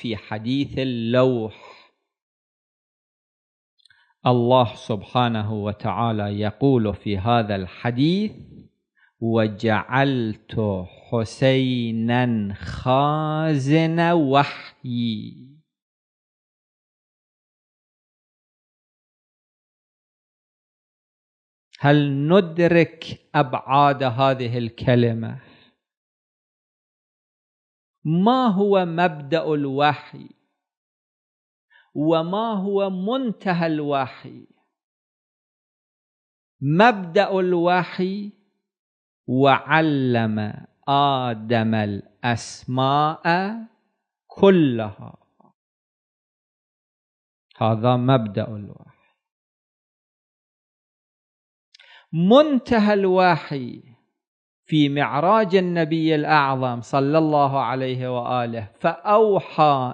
في حديث اللوح الله سبحانه وتعالى يقول في هذا الحديث: وجعلت حسينا خازن وحيي. هل ندرك أبعاد هذه الكلمة؟ ما هو مبدأ الوحي وما هو منتهى الوحي؟ مبدأ الوحي: وعلم آدم الأسماء كلها. هذا مبدأ الوحي. منتهى الوحي في معراج النبي الأعظم صلى الله عليه وآله: فأوحى